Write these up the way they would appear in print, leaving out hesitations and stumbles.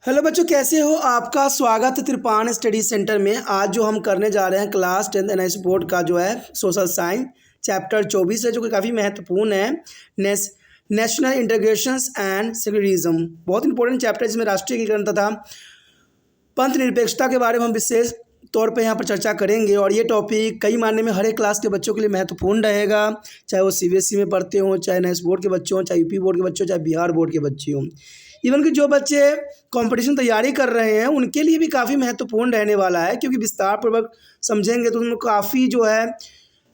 Hello बच्चों, कैसे हो? आपका स्वागत है त्रिपाण स्टडी सेंटर में। आज जो हम करने जा रहे हैं क्लास 10th एनआईसी बोर्ड का जो है सोशल साइंस चैप्टर 24 है, जो कि काफ़ी महत्वपूर्ण है। नेशनल इंटीग्रेशंस एंड सेक्युलरिज्म बहुत इंपॉर्टेंट चैप्टर है, जिसमें राष्ट्रीयकरण तथा पंथ निरपेक्षता के बारे में हम विशेष तौर पे यहाँ पर चर्चा करेंगे। और ये टॉपिक कई मायने में हर एक क्लास के बच्चों के लिए महत्वपूर्ण रहेगा, चाहे वो सीबीएसई में पढ़ते हों, चाहे एनआईसी बोर्ड के बच्चे हों, चाहे यूपी बोर्ड के बच्चे हों, चाहे बिहार बोर्ड के बच्चे हों। इवन कि जो बच्चे कंपटीशन तैयारी कर रहे हैं उनके लिए भी काफ़ी महत्वपूर्ण रहने वाला है, क्योंकि विस्तारपूर्वक समझेंगे तो उनको काफ़ी जो है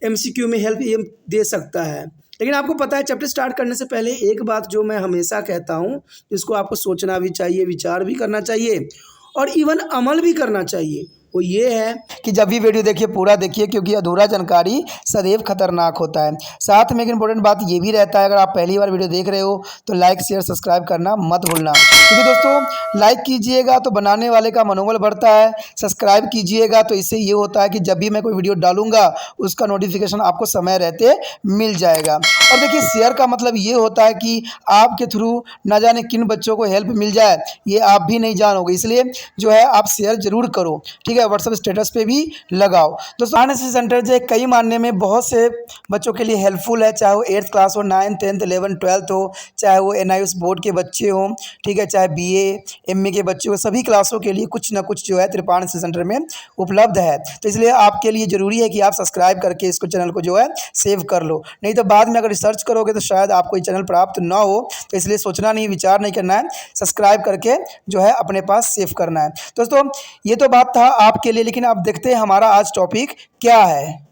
एमसीक्यू में हेल्प ये दे सकता है। लेकिन आपको पता है, चैप्टर स्टार्ट करने से पहले एक बात जो मैं हमेशा कहता हूँ, जिसको आपको सोचना भी चाहिए, विचार भी करना चाहिए और इवन अमल भी करना चाहिए, वो ये है कि जब भी वीडियो देखिए पूरा देखिए, क्योंकि अधूरा जानकारी सदैव खतरनाक होता है। साथ में एक इम्पोर्टेंट बात ये भी रहता है, अगर आप पहली बार वीडियो देख रहे हो तो लाइक शेयर सब्सक्राइब करना मत भूलना, क्योंकि दोस्तों लाइक कीजिएगा तो बनाने वाले का मनोबल बढ़ता है, सब्सक्राइब कीजिएगा तो इससे ये होता है कि जब भी मैं कोई वीडियो डालूंगा उसका नोटिफिकेशन आपको समय रहते मिल जाएगा। और देखिए, शेयर का मतलब ये होता है कि आपके थ्रू ना जाने किन बच्चों को हेल्प मिल जाए, ये आप भी नहीं जानोगे, इसलिए जो है आप शेयर जरूर करो, ठीक है। व्हाट्सएप स्टेटस पे भी लगाओ। दोस्तों एनआईसी सेंटर जो है कई मानने में बहुत से बच्चों के लिए हेल्पफुल है, चाहे वो 8th क्लास हो, 9th 10th 11th 12th हो, चाहे वो एनआईएस बोर्ड के बच्चे हों, ठीक है, चाहे बीए एमए के बच्चे हो, सभी क्लासों के लिए कुछ ना कुछ जो है त्रिपाण सेंटर में उपलब्ध है। तो इसलिए आपके लिए ज़रूरी है कि आप सब्सक्राइब करके इसको चैनल को जो है सेव कर लो, नहीं तो बाद में अगर रिसर्च करोगे तो शायद आपको ये चैनल प्राप्त ना हो। तो इसलिए सोचना नहीं, विचार नहीं करना है, सब्सक्राइब करके जो है अपने पास सेव करना है। दोस्तों ये तो बात था आपके लिए, लेकिन आप देखते हैं हमारा आज टॉपिक क्या है।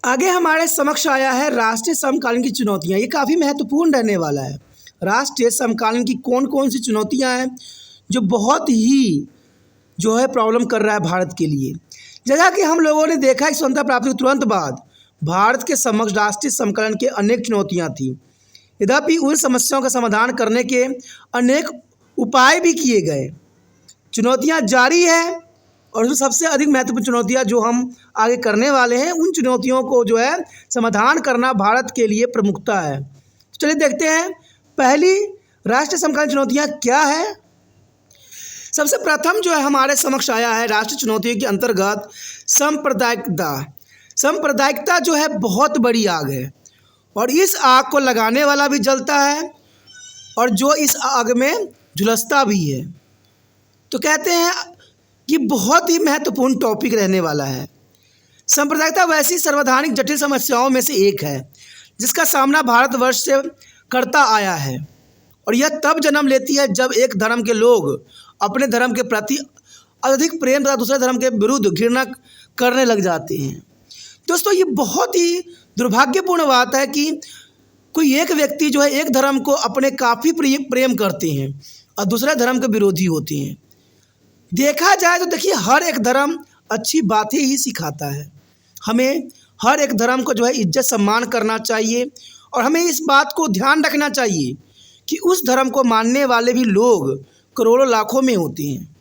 आगे हमारे समक्ष आया है राष्ट्रीय समकालीन की चुनौतियां। ये काफ़ी महत्वपूर्ण रहने वाला है। राष्ट्रीय समकालीन की कौन कौन सी चुनौतियां हैं जो बहुत ही जो है प्रॉब्लम कर रहा है भारत के लिए। जैसा कि हम लोगों ने देखा कि स्वतंत्रता प्राप्ति के तुरंत बाद भारत के समक्ष राष्ट्रीय समकालीन की अनेक चुनौतियाँ थीं। यद्यपि उन समस्याओं का समाधान करने के अनेक उपाय भी किए गए। चुनौतियाँ जारी है और उसमें सबसे अधिक महत्वपूर्ण चुनौतियाँ जो हम आगे करने वाले हैं, उन चुनौतियों को जो है समाधान करना भारत के लिए प्रमुखता है। तो चलिए देखते हैं पहली राष्ट्रीय समकालीन चुनौतियाँ क्या है। सबसे प्रथम जो है हमारे समक्ष आया है राष्ट्रीय चुनौतियों के अंतर्गत सांप्रदायिकता। सांप्रदायिकता जो है बहुत बड़ी आग है और इस आग को लगाने वाला भी जलता है और जो इस आग में झुलसता भी है। तो कहते हैं कि बहुत ही महत्वपूर्ण टॉपिक रहने वाला है। सांप्रदायिकता वैसी सर्वधानिक जटिल समस्याओं में से एक है जिसका सामना भारतवर्ष से करता आया है, और यह तब जन्म लेती है जब एक धर्म के लोग अपने धर्म के प्रति अधिक प्रेम तथा दूसरे धर्म के विरुद्ध घृणा करने लग जाते हैं। दोस्तों ये बहुत ही दुर्भाग्यपूर्ण बात है कि कोई एक व्यक्ति जो है एक धर्म को अपने काफ़ी प्रेम करते हैं और दूसरे धर्म के विरोधी होते हैं। देखा जाए तो देखिए, हर एक धर्म अच्छी बातें ही सिखाता है। हमें हर एक धर्म को जो है इज्जत सम्मान करना चाहिए और हमें इस बात को ध्यान रखना चाहिए कि उस धर्म को मानने वाले भी लोग करोड़ों लाखों में होते हैं।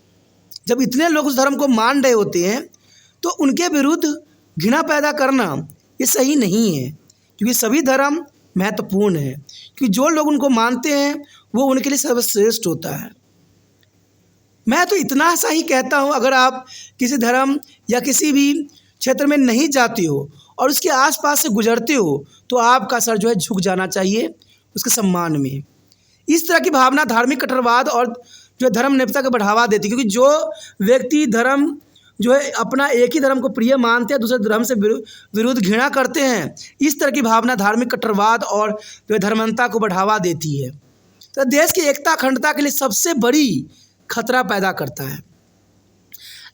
जब इतने लोग उस धर्म को मान रहे होते हैं तो उनके विरुद्ध घृणा पैदा करना ये सही नहीं है, क्योंकि सभी धर्म महत्वपूर्ण है, क्योंकि जो लोग उनको मानते हैं वो उनके लिए सर्वश्रेष्ठ होता है। मैं तो इतना सा ही कहता हूँ, अगर आप किसी धर्म या किसी भी क्षेत्र में नहीं जाते हो और उसके आसपास से गुजरते हो तो आपका सर जो है झुक जाना चाहिए उसके सम्मान में। इस तरह की भावना धार्मिक कट्टरवाद और जो धर्म निरपेक्षता को बढ़ावा देती है, क्योंकि जो व्यक्ति धर्म जो है अपना एक ही धर्म को प्रिय मानते हैं, दूसरे धर्म से विरुद्ध घृणा करते हैं, इस तरह की भावना धार्मिक कट्टरवाद और जो धर्मांधता को बढ़ावा देती है। तो देश की एकता अखंडता के लिए सबसे बड़ी खतरा पैदा करता है।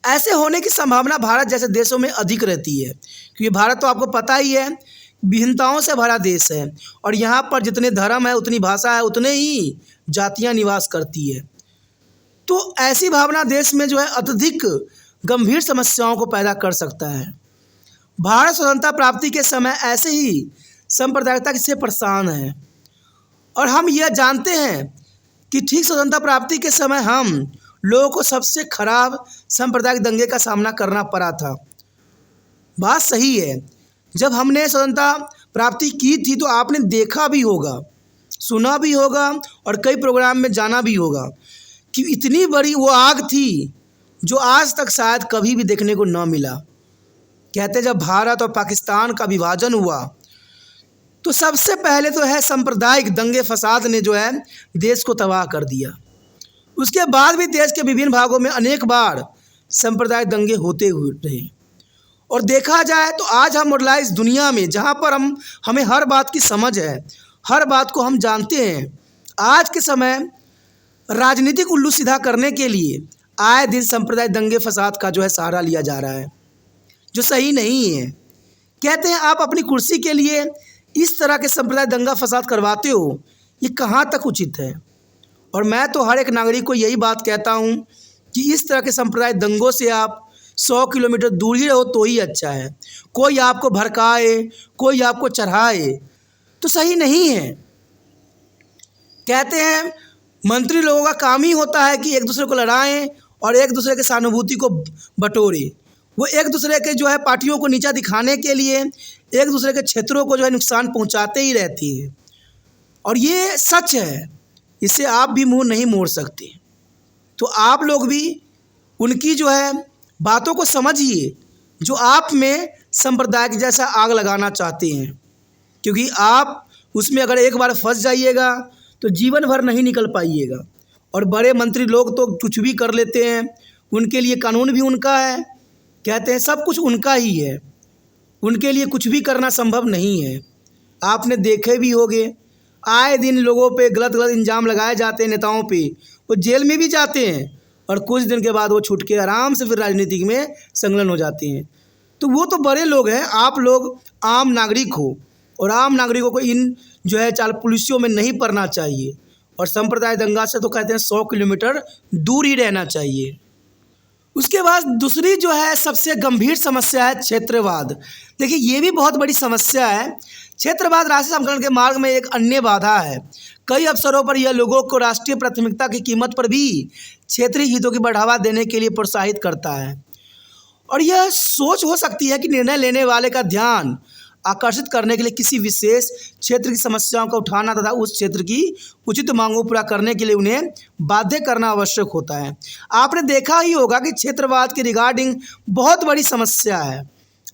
ऐसे होने की संभावना भारत जैसे देशों में अधिक रहती है, क्योंकि भारत तो आपको पता ही है विभिन्नताओं से भरा देश है और यहाँ पर जितने धर्म है, उतनी भाषा है, उतने ही जातियाँ निवास करती है। तो ऐसी भावना देश में जो है अत्यधिक गंभीर समस्याओं को पैदा कर सकता है। भारत स्वतंत्रता प्राप्ति के समय ऐसे ही सांप्रदायिकता से परेशान है और हम यह जानते हैं कि ठीक स्वतंत्रता प्राप्ति के समय हम लोगों को सबसे खराब सांप्रदायिक दंगे का सामना करना पड़ा था। बात सही है, जब हमने स्वतंत्रता प्राप्ति की थी तो आपने देखा भी होगा, सुना भी होगा और कई प्रोग्राम में जाना भी होगा कि इतनी बड़ी वो आग थी जो आज तक शायद कभी भी देखने को न मिला। कहते जब भारत और पाकिस्तान का विभाजन हुआ तो सबसे पहले तो है सांप्रदायिक दंगे फसाद ने जो है देश को तबाह कर दिया। उसके बाद भी देश के विभिन्न भागों में अनेक बार सांप्रदायिक दंगे होते हुए रहे। और देखा जाए तो आज हम मॉडर्नाइज दुनिया में जहाँ पर हमें हर बात की समझ है, हर बात को हम जानते हैं, आज के समय राजनीतिक उल्लू सीधा करने के लिए आए दिन सांप्रदायिक दंगे फसाद का जो है सहारा लिया जा रहा है, जो सही नहीं है। कहते हैं आप अपनी कुर्सी के लिए इस तरह के सांप्रदायिक दंगा फसाद करवाते हो, ये कहाँ तक उचित है। और मैं तो हर एक नागरिक को यही बात कहता हूँ कि इस तरह के सांप्रदायिक दंगों से आप 100 किलोमीटर दूर ही रहो तो ही अच्छा है। कोई आपको भड़काए, कोई आपको चढ़ाए तो सही नहीं है। कहते हैं मंत्री लोगों का काम ही होता है कि एक दूसरे को लड़ाएं और एक दूसरे के सहानुभूति को बटोरें। वो एक दूसरे के जो है पार्टियों को नीचा दिखाने के लिए एक दूसरे के क्षेत्रों को जो है नुकसान पहुंचाते ही रहती है। और ये सच है, इससे आप भी मुंह नहीं मोड़ सकते। तो आप लोग भी उनकी जो है बातों को समझिए जो आप में सांप्रदायिक जैसा आग लगाना चाहते हैं, क्योंकि आप उसमें अगर एक बार फंस जाइएगा तो जीवन भर नहीं निकल पाइएगा। और बड़े मंत्री लोग तो कुछ भी कर लेते हैं, उनके लिए कानून भी उनका है, कहते हैं सब कुछ उनका ही है, उनके लिए कुछ भी करना संभव नहीं है। आपने देखे भी होंगे आए दिन लोगों पे गलत गलत इल्ज़ाम लगाए जाते हैं, नेताओं पे, वो जेल में भी जाते हैं और कुछ दिन के बाद वो छूट के आराम से फिर राजनीति में संलग्न हो जाते हैं। तो वो तो बड़े लोग हैं, आप लोग आम नागरिक हो और आम नागरिकों को इन जो है चाल पुलिसियों में नहीं पड़ना चाहिए। और सांप्रदायिक दंगा से तो कहते हैं 100 किलोमीटर दूर ही रहना चाहिए। उसके बाद दूसरी जो है सबसे गंभीर समस्या है क्षेत्रवाद। देखिए ये भी बहुत बड़ी समस्या है। क्षेत्रवाद राष्ट्रीय समीकरण के मार्ग में एक अन्य बाधा है। कई अवसरों पर यह लोगों को राष्ट्रीय प्राथमिकता की कीमत पर भी क्षेत्रीय हितों की बढ़ावा देने के लिए प्रोत्साहित करता है। और यह सोच हो सकती है कि निर्णय लेने वाले का ध्यान आकर्षित करने के लिए किसी विशेष क्षेत्र की समस्याओं का उठाना तथा उस क्षेत्र की उचित मांगों को पूरा करने के लिए उन्हें बाध्य करना आवश्यक होता है। आपने देखा ही होगा कि क्षेत्रवाद के रिगार्डिंग बहुत बड़ी समस्या है।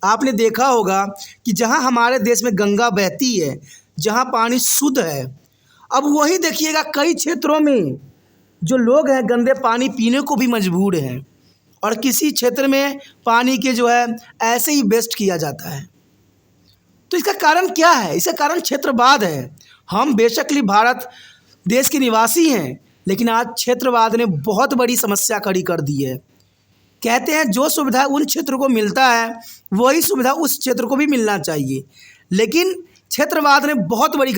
आपने देखा होगा कि जहां हमारे देश में गंगा बहती है, जहां पानी शुद्ध है, अब वही देखिएगा कई क्षेत्रों में जो लोग हैं गंदे पानी पीने को भी मजबूर हैं और किसी क्षेत्र में पानी के जो है ऐसे ही वेस्ट किया जाता है। तो इसका कारण क्या है? इसका कारण क्षेत्रवाद है। हम बेशकली भारत देश के निवासी हैं, लेकिन आज क्षेत्रवाद ने बहुत बड़ी समस्या खड़ी कर दी है। कहते हैं जो सुविधा उन क्षेत्रों को मिलता है वही सुविधा उस क्षेत्र को भी मिलना चाहिए, लेकिन क्षेत्रवाद ने बहुत बड़ी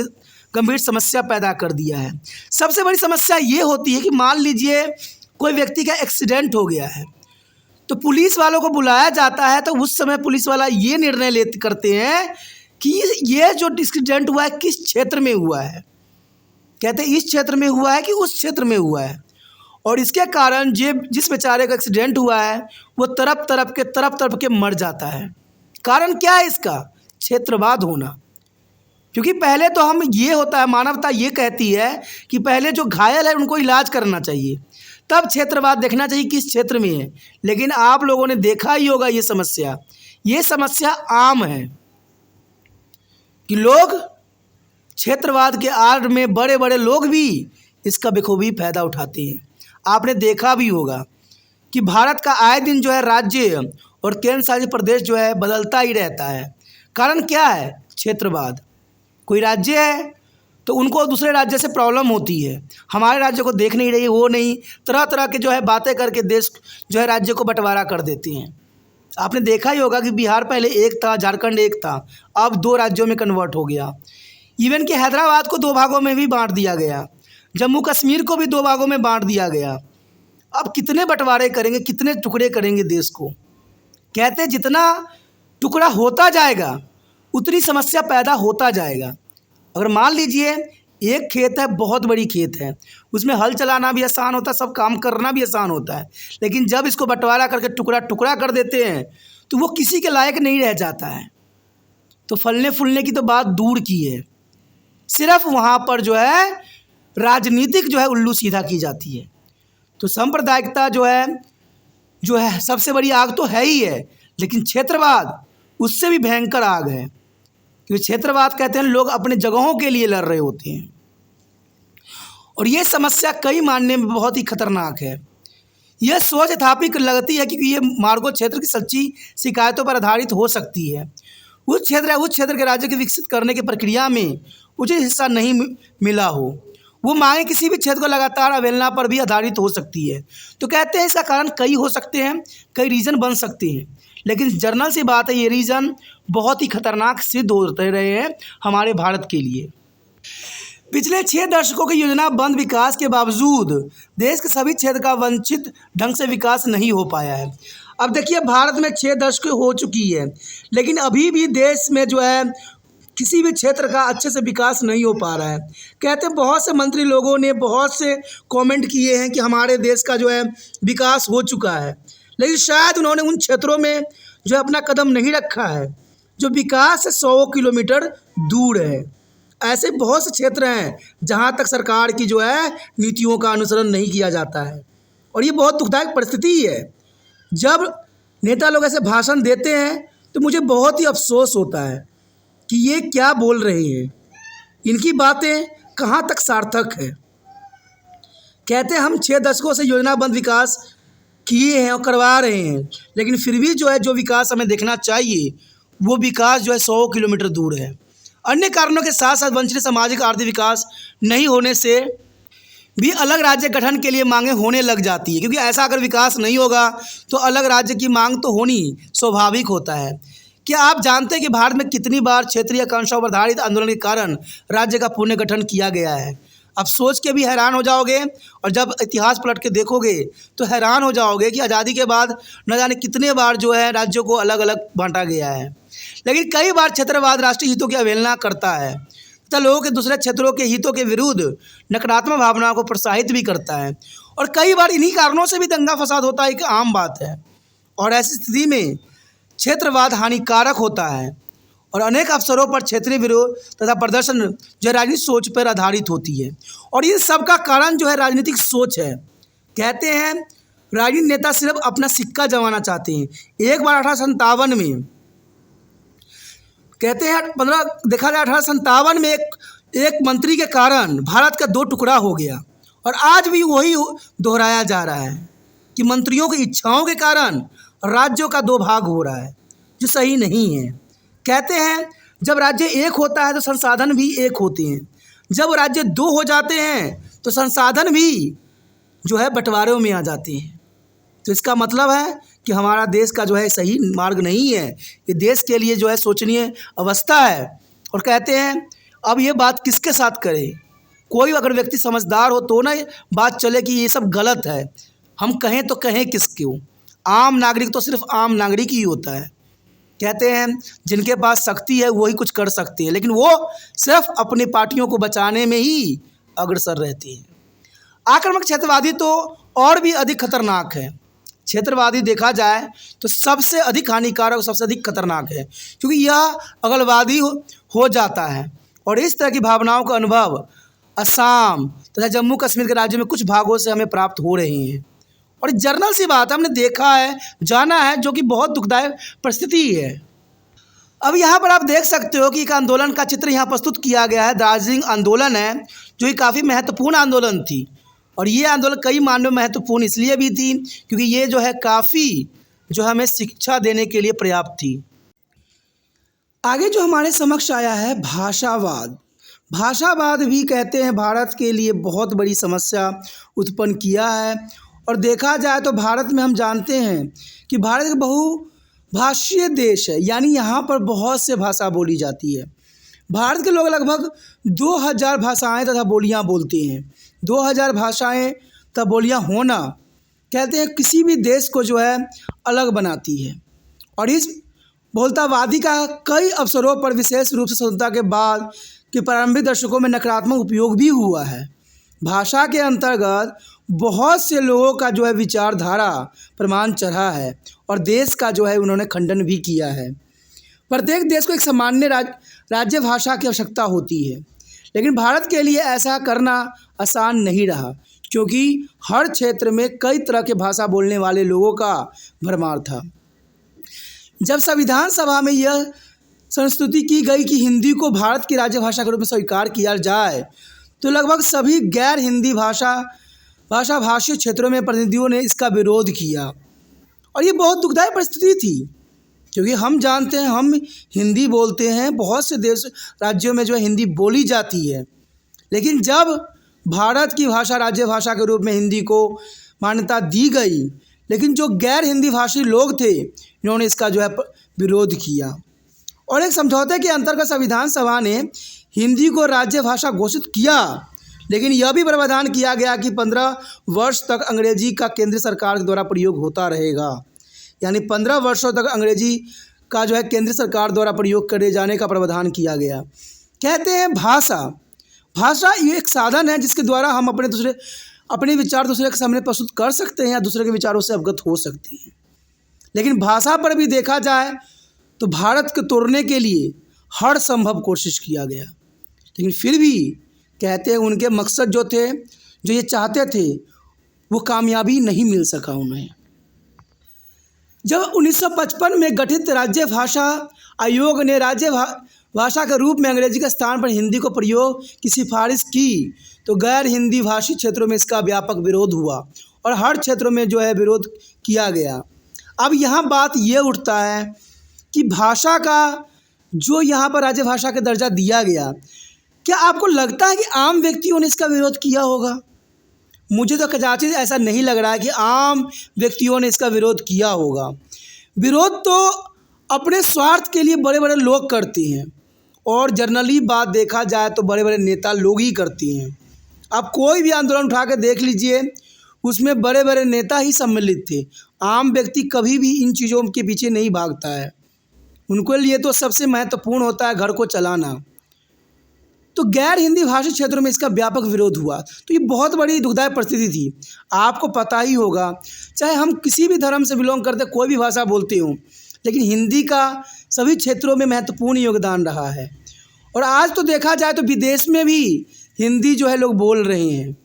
गंभीर समस्या पैदा कर दिया है। सबसे बड़ी समस्या ये होती है कि मान लीजिए कोई व्यक्ति का एक्सीडेंट हो गया है तो पुलिस वालों को बुलाया जाता है, तो उस समय पुलिस वाला ये निर्णय करते हैं कि ये जो एक्सीडेंट हुआ है किस क्षेत्र में हुआ है। कहते हैं इस क्षेत्र में हुआ है कि उस क्षेत्र में हुआ है। और इसके कारण जिस बेचारे का एक्सीडेंट हुआ है वो तड़प तड़प के मर जाता है। कारण क्या है इसका? क्षेत्रवाद होना। क्योंकि पहले तो हम ये होता है, मानवता ये कहती है कि पहले जो घायल है उनको इलाज करना चाहिए, तब क्षेत्रवाद देखना चाहिए किस क्षेत्र में है। लेकिन आप लोगों ने देखा ही होगा ये समस्या आम है कि लोग क्षेत्रवाद के आड़ में बड़े बड़े लोग भी इसका बखूबी फ़ायदा उठाते हैं। आपने देखा भी होगा कि भारत का आए दिन जो है राज्य और केंद्र शासित प्रदेश जो है बदलता ही रहता है। कारण क्या है? क्षेत्रवाद। कोई राज्य है तो उनको दूसरे राज्य से प्रॉब्लम होती है, हमारे राज्य को देख नहीं रही, वो नहीं, तरह तरह के जो है बातें करके देश जो है राज्य को बंटवारा कर देती हैं। आपने देखा ही होगा कि बिहार पहले एक था, झारखंड एक था, अब 2 राज्यों में कन्वर्ट हो गया। इवन कि हैदराबाद को 2 भागों में भी बांट दिया गया, जम्मू कश्मीर को भी 2 भागों में बांट दिया गया। अब कितने बंटवारे करेंगे, कितने टुकड़े करेंगे देश को? कहते हैं जितना टुकड़ा होता जाएगा उतनी समस्या पैदा होता जाएगा। अगर मान लीजिए एक खेत है, बहुत बड़ी खेत है, उसमें हल चलाना भी आसान होता है, सब काम करना भी आसान होता है, लेकिन जब इसको बंटवारा करके टुकड़ा टुकड़ा कर देते हैं तो वो किसी के लायक नहीं रह जाता है। तो फलने फूलने की तो बात दूर की है, सिर्फ वहाँ पर जो है राजनीतिक जो है उल्लू सीधा की जाती है। तो सांप्रदायिकता जो है सबसे बड़ी आग तो है ही है, लेकिन क्षेत्रवाद उससे भी भयंकर आग है, क्योंकि क्षेत्रवाद कहते हैं लोग अपने जगहों के लिए लड़ रहे होते हैं, और ये समस्या कई मानने में बहुत ही खतरनाक है। यह सोच यथार्थी लगती है क्योंकि ये मार्गो क्षेत्र की सच्ची शिकायतों पर आधारित हो सकती है। उस क्षेत्र के राज्य के विकसित करने की प्रक्रिया में उचित हिस्सा नहीं मिला हो। वो मांगे किसी भी क्षेत्र को लगातार अवहेलना पर भी आधारित हो सकती है। तो कहते हैं इसका कारण कई हो सकते हैं, कई रीज़न बन सकते हैं, लेकिन जर्नल सी बात है ये रीज़न बहुत ही खतरनाक सिद्ध होते रहे हैं हमारे भारत के लिए। पिछले 6 दशकों की योजनाबद्ध विकास के बावजूद देश के सभी क्षेत्र का वांछित ढंग से विकास नहीं हो पाया है। अब देखिए भारत में 6 दशक हो चुकी है, लेकिन अभी भी देश में जो है किसी भी क्षेत्र का अच्छे से विकास नहीं हो पा रहा है। कहते हैं बहुत से मंत्री लोगों ने बहुत से कमेंट किए हैं कि हमारे देश का जो है विकास हो चुका है, लेकिन शायद उन्होंने उन क्षेत्रों में जो है अपना कदम नहीं रखा है जो विकास से 100 किलोमीटर दूर है। ऐसे बहुत से क्षेत्र हैं जहां तक सरकार की जो है नीतियों का अनुसरण नहीं किया जाता है, और ये बहुत दुखदायक परिस्थिति है। जब नेता लोग ऐसे भाषण देते हैं तो मुझे बहुत ही अफसोस होता है कि ये क्या बोल रहे हैं, इनकी बातें कहाँ तक सार्थक है। कहते हैं हम 6 दशकों से योजनाबद्ध विकास किए हैं और करवा रहे हैं, लेकिन फिर भी जो विकास हमें देखना चाहिए वो विकास जो है 100 किलोमीटर दूर है। अन्य कारणों के साथ साथ वांछित सामाजिक आर्थिक विकास नहीं होने से भी अलग राज्य गठन के लिए मांगें होने लग जाती है, क्योंकि ऐसा अगर विकास नहीं होगा तो अलग राज्य की मांग तो होनी स्वाभाविक होता है। क्या आप जानते हैं कि भारत में कितनी बार क्षेत्रीय आकांक्षाओं पर आधारित आंदोलन के कारण राज्य का पुनर्गठन किया गया है? आप सोच के भी हैरान हो जाओगे, और जब इतिहास पलट के देखोगे तो हैरान हो जाओगे कि आज़ादी के बाद न जाने कितने बार जो है राज्यों को अलग अलग बांटा गया है। लेकिन कई बार क्षेत्रवाद राष्ट्रीय हितों की अवहेलना करता है तथा लोगों के दूसरे क्षेत्रों के हितों के विरुद्ध नकारात्मक भावनाओं को प्रोत्साहित भी करता है, और कई बार इन्हीं कारणों से भी दंगा फसाद होता है, एक आम बात है। और ऐसी स्थिति में क्षेत्रवाद हानिकारक होता है और अनेक अवसरों पर क्षेत्रीय विरोध तथा प्रदर्शन जो राजनीतिक सोच पर आधारित होती है, और इन सब का कारण जो है राजनीतिक सोच है। कहते हैं राजनीतिक नेता सिर्फ अपना सिक्का जमाना चाहते हैं। एक बार 1857 में कहते हैं देखा जाए 1857 में एक मंत्री के कारण भारत का 2 टुकड़ा हो गया, और आज भी वही दोहराया जा रहा है कि मंत्रियों की इच्छाओं के कारण राज्यों का 2 भाग हो रहा है, जो सही नहीं है। कहते हैं जब राज्य एक होता है तो संसाधन भी एक होते हैं, जब राज्य 2 हो जाते हैं तो संसाधन भी जो है बंटवारों में आ जाते हैं। तो इसका मतलब है कि हमारा देश का जो है सही मार्ग नहीं है, ये देश के लिए जो है शोचनीय अवस्था है। और कहते हैं अब ये बात किसके साथ करें? कोई अगर व्यक्ति समझदार हो तो ना बात चले कि ये सब गलत है, हम कहें तो कहें किसको? आम नागरिक तो सिर्फ आम नागरिक ही होता है। कहते हैं जिनके पास शक्ति है वही कुछ कर सकते हैं, लेकिन वो सिर्फ अपनी पार्टियों को बचाने में ही अग्रसर रहते हैं। आक्रामक क्षेत्रवादी तो और भी अधिक खतरनाक है। क्षेत्रवादी देखा जाए तो सबसे अधिक हानिकारक, सबसे अधिक खतरनाक है, क्योंकि यह अलगाववादी हो जाता है, और इस तरह की भावनाओं का अनुभव असम तथा जम्मू कश्मीर के राज्यों में कुछ भागों से हमें प्राप्त हो रहे हैं। और जर्नल सी बात है, हमने देखा है, जाना है, जो कि बहुत दुखदायक परिस्थिति है। अब यहाँ पर आप देख सकते हो कि एक आंदोलन का चित्र यहाँ प्रस्तुत किया गया है। दार्जिलिंग आंदोलन है जो कि काफ़ी महत्वपूर्ण आंदोलन थी, और ये आंदोलन कई मायनों में महत्वपूर्ण इसलिए भी थी क्योंकि ये जो है काफ़ी जो हमें शिक्षा देने के लिए पर्याप्त थी। आगे जो हमारे समक्ष आया है भाषावाद। भाषावाद भी कहते हैं भारत के लिए बहुत बड़ी समस्या उत्पन्न किया है, और देखा जाए तो भारत में हम जानते हैं कि भारत एक बहुभाषीय देश है, यानी यहाँ पर बहुत से भाषा बोली जाती है। भारत के लोग लगभग 2000 भाषाएं तथा बोलियाँ बोलते हैं। 2000 भाषाएं तथा बोलियाँ होना कहते हैं किसी भी देश को जो है अलग बनाती है, और इस बहुलतावादी का कई अवसरों पर विशेष रूप से स्वतंत्रता के बाद के प्रारंभिक दशकों में नकारात्मक उपयोग भी हुआ है। भाषा के अंतर्गत बहुत से लोगों का जो है विचारधारा प्रमाण चढ़ा है, और देश का जो है उन्होंने खंडन भी किया है। प्रत्येक देश को एक सामान्य राज्य भाषा की आवश्यकता होती है, लेकिन भारत के लिए ऐसा करना आसान नहीं रहा, क्योंकि हर क्षेत्र में कई तरह के भाषा बोलने वाले लोगों का भरमार था। जब संविधान सभा में यह संस्तुति की गई कि हिंदी को भारत की राज्य भाषा के रूप में स्वीकार किया जाए, तो लगभग सभी गैर हिंदी भाषी क्षेत्रों में प्रतिनिधियों ने इसका विरोध किया। और ये बहुत दुखदायी परिस्थिति थी, क्योंकि हम जानते हैं, हम हिंदी बोलते हैं, बहुत से राज्यों में जो है हिंदी बोली जाती है, लेकिन जब भारत की भाषा राज्य भाषा के रूप में हिंदी को मान्यता दी गई, लेकिन जो गैर हिंदी भाषी लोग थे, इन्होंने इसका जो है विरोध किया। और एक समझौते के अंतर्गत संविधान सभा ने हिंदी को राज्य भाषा घोषित किया, लेकिन यह भी प्रावधान किया गया कि 15 वर्ष तक अंग्रेजी का केंद्र सरकार के द्वारा प्रयोग होता रहेगा। यानी 15 वर्षों तक अंग्रेजी का जो है केंद्र सरकार द्वारा प्रयोग करे जाने का प्रावधान किया गया। कहते हैं भाषा ये एक साधन है जिसके द्वारा हम अपने विचार दूसरे के सामने प्रस्तुत कर सकते हैं या दूसरे के विचारों से अवगत हो सकते हैं। लेकिन भाषा पर भी देखा जाए तो भारत को तोड़ने के लिए हर संभव कोशिश किया गया, लेकिन फिर भी कहते हैं उनके मकसद जो थे, जो ये चाहते थे, वो कामयाबी नहीं मिल सका उन्हें। जब 1955 में गठित राज्य भाषा आयोग ने राज्य भाषा के रूप में अंग्रेजी के स्थान पर हिंदी को प्रयोग की सिफारिश की, तो गैर हिंदी भाषी क्षेत्रों में इसका व्यापक विरोध हुआ और हर क्षेत्रों में जो है विरोध किया गया। अब यहाँ बात ये उठता है कि भाषा का जो यहाँ पर राज्य भाषा का दर्जा दिया गया, क्या आपको लगता है कि आम व्यक्तियों ने इसका विरोध किया होगा? मुझे तो कदाचित ऐसा नहीं लग रहा है कि आम व्यक्तियों ने इसका विरोध किया होगा। विरोध तो अपने स्वार्थ के लिए बड़े बड़े लोग करते हैं, और जनरली बात देखा जाए तो बड़े बड़े नेता लोग ही करते हैं। आप कोई भी आंदोलन उठा के देख लीजिए, उसमें बड़े बड़े नेता ही सम्मिलित थे। आम व्यक्ति कभी भी इन चीज़ों के पीछे नहीं भागता है। उनके लिए तो सबसे महत्वपूर्ण होता है घर को चलाना। तो गैर हिंदी भाषी क्षेत्रों में इसका व्यापक विरोध हुआ, तो ये बहुत बड़ी दुखदायी परिस्थिति थी। आपको पता ही होगा, चाहे हम किसी भी धर्म से बिलोंग करते, कोई भी भाषा बोलते हों, लेकिन हिंदी का सभी क्षेत्रों में महत्वपूर्ण योगदान रहा है। और आज तो देखा जाए तो विदेश में भी हिंदी जो है लोग बोल रहे हैं।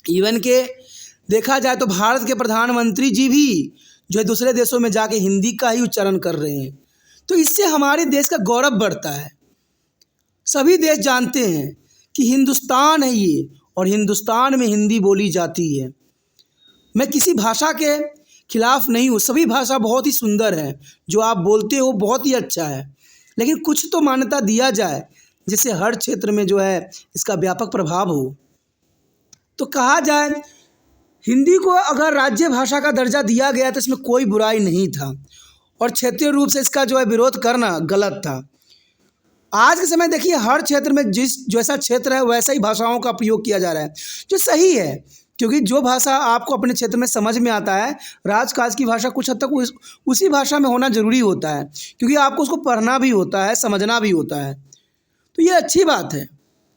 इवन के देखा जाए तो भारत के प्रधानमंत्री जी भी जो है दूसरे देशों में जाके हिंदी का ही उच्चारण कर रहे हैं। तो इससे हमारे देश का गौरव बढ़ता है। सभी देश जानते हैं कि हिंदुस्तान है ये, और हिंदुस्तान में हिंदी बोली जाती है। मैं किसी भाषा के खिलाफ नहीं हूँ, सभी भाषा बहुत ही सुंदर है, जो आप बोलते हो बहुत ही अच्छा है, लेकिन कुछ तो मान्यता दिया जाए जिससे हर क्षेत्र में जो है इसका व्यापक प्रभाव हो। तो कहा जाए हिंदी को अगर राज्य भाषा का दर्जा दिया गया तो इसमें कोई बुराई नहीं था, और क्षेत्रीय रूप से इसका जो है विरोध करना गलत था। आज के समय देखिए, हर क्षेत्र में जैसा क्षेत्र है वैसा ही भाषाओं का प्रयोग किया जा रहा है, जो सही है, क्योंकि जो भाषा आपको अपने क्षेत्र में समझ में आता है, राजकाज की भाषा कुछ हद तक उसी भाषा में होना ज़रूरी होता है, क्योंकि आपको उसको पढ़ना भी होता है, समझना भी होता है। तो ये अच्छी बात है।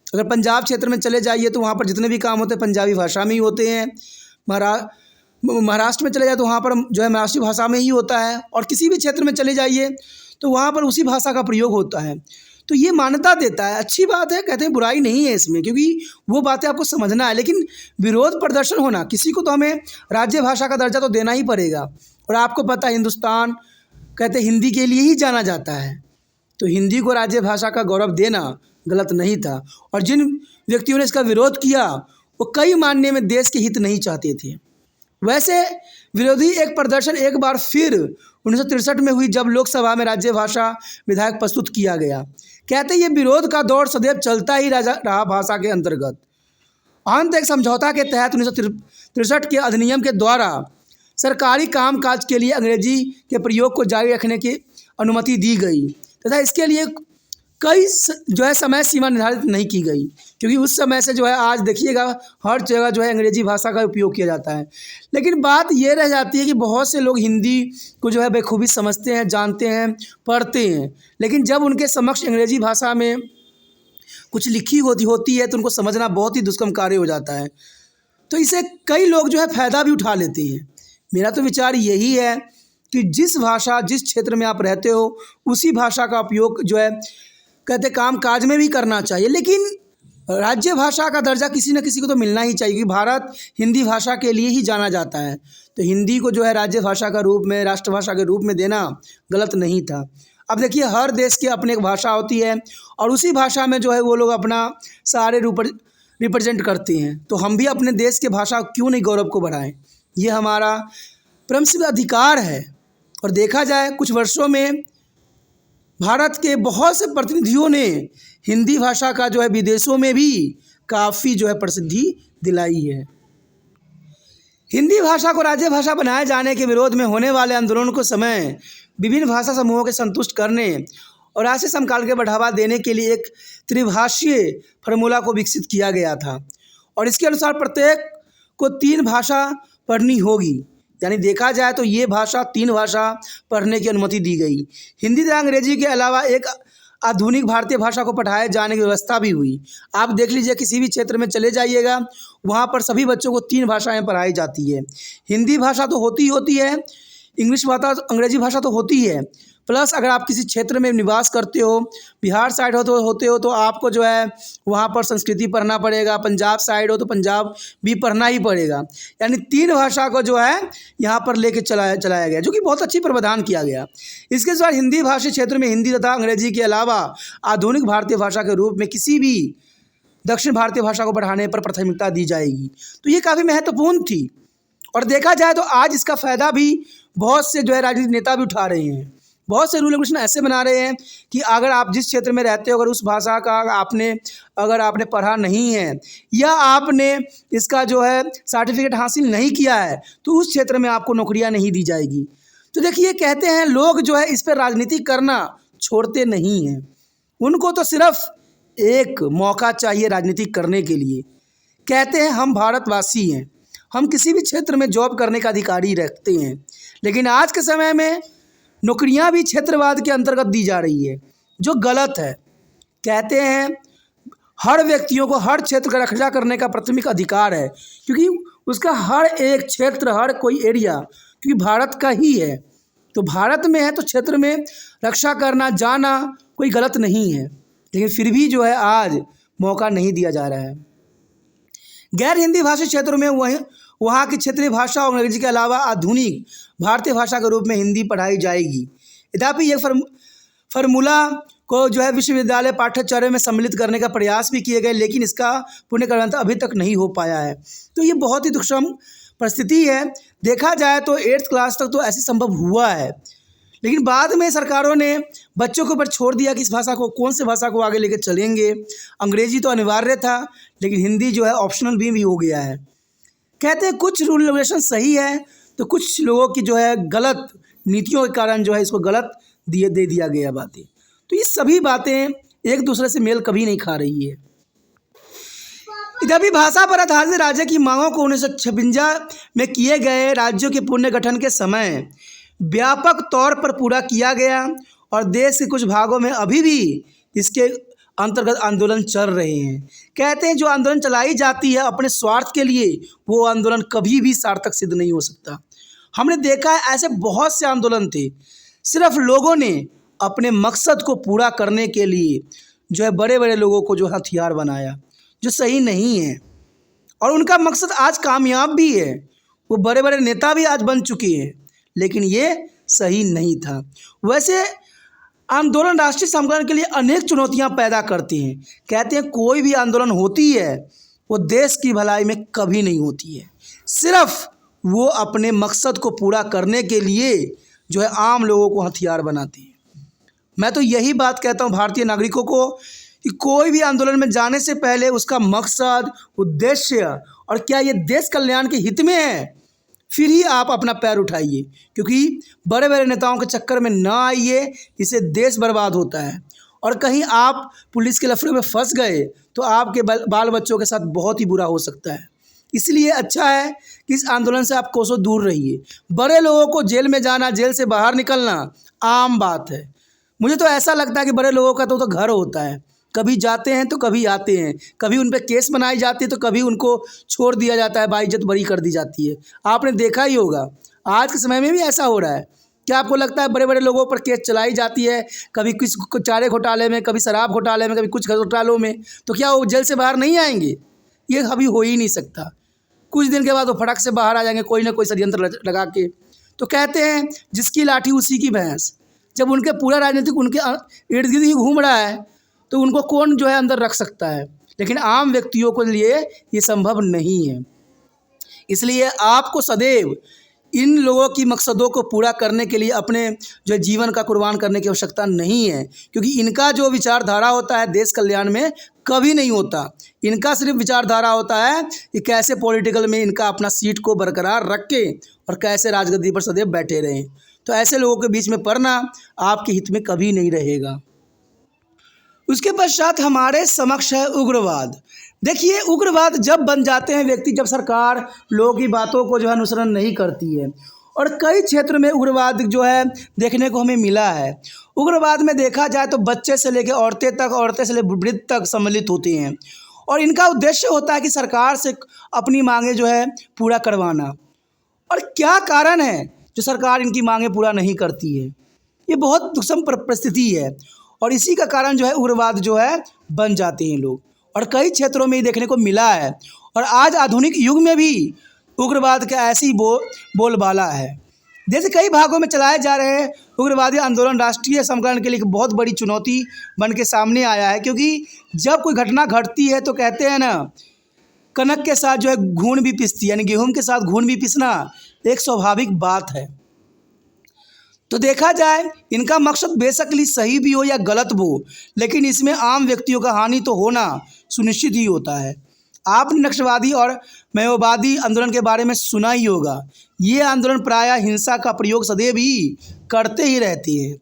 अगर पंजाब क्षेत्र में चले जाइए तो वहाँ पर जितने भी काम होते हैं पंजाबी भाषा में ही होते हैं। महाराष्ट्र में चले जाए तो वहाँ पर जो है महाराष्ट्री भाषा में ही होता है, और किसी भी क्षेत्र में चले जाइए तो वहाँ पर उसी भाषा का प्रयोग होता है। तो ये मान्यता देता है, अच्छी बात है, कहते हैं बुराई नहीं है इसमें, क्योंकि वो बातें आपको समझना है। लेकिन विरोध प्रदर्शन होना, किसी को तो हमें राज्य भाषा का दर्जा तो देना ही पड़ेगा। और आपको पता है हिंदुस्तान कहते हैं हिंदी के लिए ही जाना जाता है, तो हिंदी को राज्य भाषा का गौरव देना गलत नहीं था। और जिन व्यक्तियों ने इसका विरोध किया वो कई मायने में देश के हित नहीं चाहते थे। वैसे विरोधी एक प्रदर्शन एक बार फिर 1963 में हुई, जब लोकसभा में राज्य भाषा विधेयक प्रस्तुत किया गया। कहते ये विरोध का दौर सदैव चलता ही रहा भाषा के अंतर्गत। अंत एक समझौता के तहत 1963 के अधिनियम के द्वारा सरकारी कामकाज के लिए अंग्रेजी के प्रयोग को जारी रखने की अनुमति दी गई तथा इसके लिए कई जो है समय सीमा निर्धारित नहीं की गई, क्योंकि उस समय से जो है आज देखिएगा हर जगह जो है अंग्रेजी भाषा का उपयोग किया जाता है। लेकिन बात ये रह जाती है कि बहुत से लोग हिंदी को जो है बेखूबी समझते हैं, जानते हैं, पढ़ते हैं, लेकिन जब उनके समक्ष अंग्रेजी भाषा में कुछ लिखी होती है तो उनको समझना बहुत ही दुष्कर्म कार्य हो जाता है। तो इसे कई लोग जो है फ़ायदा भी उठा लेते हैं। मेरा तो विचार यही है कि जिस क्षेत्र में आप रहते हो उसी भाषा का उपयोग जो है कहते काम काज में भी करना चाहिए। लेकिन राज्य भाषा का दर्जा किसी न किसी को तो मिलना ही चाहिए, क्योंकि भारत हिंदी भाषा के लिए ही जाना जाता है। तो हिंदी को जो है राज्य भाषा का रूप में, राष्ट्रभाषा के रूप में देना गलत नहीं था। अब देखिए, हर देश की अपनी एक भाषा होती है और उसी भाषा में जो है वो लोग अपना सारे रिप्रेजेंट करते हैं। तो हम भी अपने देश के भाषा क्यों नहीं गौरव को बढ़ाएं, ये हमारा परम सिद्ध अधिकार है। और देखा जाए कुछ वर्षों में भारत के बहुत से प्रतिनिधियों ने हिंदी भाषा का जो है विदेशों में भी काफ़ी जो है प्रसिद्धि दिलाई है। हिंदी भाषा को राज्य भाषा बनाए जाने के विरोध में होने वाले आंदोलन को समय विभिन्न भाषा समूहों के संतुष्ट करने और राष्ट्रीय समकाल के बढ़ावा देने के लिए एक त्रिभाषीय फार्मूला को विकसित किया गया था और इसके अनुसार प्रत्येक को 3 भाषा पढ़नी होगी। यानी देखा जाए तो ये भाषा 3 भाषा पढ़ने की अनुमति दी गई। हिंदी तथा अंग्रेजी के अलावा एक आधुनिक भारतीय भाषा को पढ़ाए जाने की व्यवस्था भी हुई। आप देख लीजिए, किसी भी क्षेत्र में चले जाइएगा, वहाँ पर सभी बच्चों को 3 भाषाएं पढ़ाई जाती है। हिंदी भाषा तो होती है, इंग्लिश भाषा, अंग्रेजी भाषा तो होती है, प्लस अगर आप किसी क्षेत्र में निवास करते हो, बिहार साइड होते हो तो आपको जो है वहाँ पर संस्कृति पढ़ना पड़ेगा, पंजाब साइड हो तो पंजाब भी पढ़ना ही पड़ेगा। यानी 3 भाषा को जो है यहाँ पर लेके चलाया गया, जो कि बहुत अच्छी प्रावधान किया गया। इसके साथ हिंदी भाषी क्षेत्र में हिंदी तथा अंग्रेजी के अलावा आधुनिक भारतीय भाषा के रूप में किसी भी दक्षिण भारतीय भाषा को पढ़ाने पर प्राथमिकता दी जाएगी। तो ये काफ़ी महत्वपूर्ण थी और देखा जाए तो आज इसका फ़ायदा भी बहुत से जो है राजनीतिक नेता भी उठा रहे हैं। बहुत से रूल रेगुलेशन ऐसे बना रहे हैं कि अगर आप जिस क्षेत्र में रहते हो, अगर उस भाषा का अगर आपने पढ़ा नहीं है या आपने इसका जो है सर्टिफिकेट हासिल नहीं किया है तो उस क्षेत्र में आपको नौकरियां नहीं दी जाएगी। तो देखिए, कहते हैं लोग जो है इस पर राजनीति करना छोड़ते नहीं हैं, उनको तो सिर्फ एक मौका चाहिए राजनीति करने के लिए। कहते हैं हम भारतवासी हैं, हम किसी भी क्षेत्र में जॉब करने का अधिकारी रखते हैं, लेकिन आज के समय में नौकरियां भी क्षेत्रवाद के अंतर्गत दी जा रही है, जो गलत है। कहते हैं हर व्यक्तियों को हर क्षेत्र का रक्षा करने का प्राथमिक अधिकार है, क्योंकि उसका हर एक क्षेत्र, हर कोई एरिया क्योंकि भारत का ही है। तो भारत में है तो क्षेत्र में रक्षा करना जाना कोई गलत नहीं है, लेकिन फिर भी जो है आज मौका नहीं दिया जा रहा है। गैर हिंदी भाषी क्षेत्रों में वहाँ की क्षेत्रीय भाषा और अंग्रेजी के अलावा आधुनिक भारतीय भाषा के रूप में हिंदी पढ़ाई जाएगी। यद्यपि ये फार्मूला को जो है विश्वविद्यालय पाठ्यचर्या में सम्मिलित करने का प्रयास भी किए गए, लेकिन इसका पूर्ण कार्यान्वयन अभी तक नहीं हो पाया है। तो ये बहुत ही दुष्कर्म परिस्थिति है। देखा जाए तो 8th क्लास तक तो ऐसे संभव हुआ है, लेकिन बाद में सरकारों ने बच्चों के ऊपर छोड़ दिया कि इस भाषा को, कौन सी भाषा को आगे लेकर चलेंगे। अंग्रेजी तो अनिवार्य था, लेकिन हिंदी जो है ऑप्शनल भी हो गया है। कहते हैं कुछ रूल रेगुलेशन सही है तो कुछ लोगों की जो है गलत नीतियों के कारण जो है इसको गलत दे दिया गया बातें। तो ये सभी बातें एक दूसरे से मेल कभी नहीं खा रही है। यद्यपि भाषा पर आधारित राज्य की मांगों को 1956 में किए गए राज्यों के पुनर्गठन के समय व्यापक तौर पर पूरा किया गया और देश के कुछ भागों में अभी भी इसके अंतर्गत आंदोलन चल रहे हैं। कहते हैं जो आंदोलन चलाई जाती है अपने स्वार्थ के लिए, वो आंदोलन कभी भी सार्थक सिद्ध नहीं हो सकता। हमने देखा है ऐसे बहुत से आंदोलन थे, सिर्फ लोगों ने अपने मकसद को पूरा करने के लिए जो है बड़े बड़े लोगों को जो हथियार बनाया, जो सही नहीं है। और उनका मकसद आज कामयाब भी है, वो बड़े बड़े नेता भी आज बन चुके हैं, लेकिन ये सही नहीं था। वैसे आंदोलन राष्ट्रीय समीकरण के लिए अनेक चुनौतियां पैदा करते हैं। कहते हैं कोई भी आंदोलन होती है वो देश की भलाई में कभी नहीं होती है, सिर्फ वो अपने मकसद को पूरा करने के लिए जो है आम लोगों को हथियार बनाती है। मैं तो यही बात कहता हूँ भारतीय नागरिकों को कि कोई भी आंदोलन में जाने से पहले उसका मकसद, उद्देश्य और क्या ये देश कल्याण के हित में है, फिर ही आप अपना पैर उठाइए। क्योंकि बड़े बड़े नेताओं के चक्कर में ना आइए, इससे देश बर्बाद होता है। और कहीं आप पुलिस के लफड़े में फंस गए तो आपके बाल बच्चों के साथ बहुत ही बुरा हो सकता है। इसलिए अच्छा है कि इस आंदोलन से आप कोसों दूर रहिए। बड़े लोगों को जेल में जाना, जेल से बाहर निकलना आम बात है। मुझे तो ऐसा लगता है कि बड़े लोगों का तो घर होता है, कभी जाते हैं तो कभी आते हैं, कभी उन पे केस बनाई जाती है तो कभी उनको छोड़ दिया जाता है, बाइज्जत बरी कर दी जाती है। आपने देखा ही होगा आज के समय में भी ऐसा हो रहा है। क्या आपको लगता है बड़े बड़े लोगों पर केस चलाई जाती है, कभी किस चारे घोटाले में, कभी शराब घोटाले में, कभी कुछ घोटालों में, तो क्या वो जेल से बाहर नहीं आएंगे? ये कभी हो ही नहीं सकता। कुछ दिन के बाद वो फटक से बाहर आ जाएंगे, कोई ना कोई षड्यंत्र लगा के। तो कहते हैं जिसकी लाठी उसी की भैंस। जब उनके पूरा राजनीतिक उनके इर्द गिर्द ही घूम रहा है तो उनको कौन जो है अंदर रख सकता है, लेकिन आम व्यक्तियों के लिए ये संभव नहीं है। इसलिए आपको सदैव इन लोगों की मकसदों को पूरा करने के लिए अपने जो जीवन का कुर्बान करने की आवश्यकता नहीं है, क्योंकि इनका जो विचारधारा होता है देश कल्याण में कभी नहीं होता। इनका सिर्फ विचारधारा होता है कि कैसे पॉलिटिकल में इनका अपना सीट को बरकरार रख के और कैसे राजगद्दी पर सदैव बैठे रहें। तो ऐसे लोगों के बीच में पड़ना आपके हित में कभी नहीं रहेगा। उसके पश्चात हमारे समक्ष है उग्रवाद। देखिए, उग्रवाद जब बन जाते हैं व्यक्ति, जब सरकार लोगों की बातों को जो है अनुसरण नहीं करती है, और कई क्षेत्रों में उग्रवाद जो है देखने को हमें मिला है। उग्रवाद में देखा जाए तो बच्चे से लेकर औरतें तक, औरतें से लेकर वृद्ध तक सम्मिलित होते हैं, और इनका उद्देश्य होता है कि सरकार से अपनी मांगें जो है पूरा करवाना। और क्या कारण है जो सरकार इनकी मांगें पूरा नहीं करती है? ये बहुत दुष्म परिस्थिति है, और इसी का कारण जो है उग्रवाद जो है बन जाते हैं लोग, और कई क्षेत्रों में ये देखने को मिला है। और आज आधुनिक युग में भी उग्रवाद का ऐसी बोलबाला है। जैसे कई भागों में चलाए जा रहे हैं उग्रवादी आंदोलन राष्ट्रीय समीकरण के लिए एक बहुत बड़ी चुनौती बन के सामने आया है, क्योंकि जब कोई घटना घटती है तो कहते हैं ना, कनक के साथ जो है घून भी पिसती है, यानी गेहूं के साथ घून भी पिसना एक स्वाभाविक बात है। तो देखा जाए इनका मकसद बेशकली सही भी हो या गलत हो, लेकिन इसमें आम व्यक्तियों का हानि तो होना सुनिश्चित ही होता है। आपने नक्सलवादी और माओवादी आंदोलन के बारे में सुना ही होगा। ये आंदोलन प्रायः हिंसा का प्रयोग सदैव ही करते ही रहते हैं,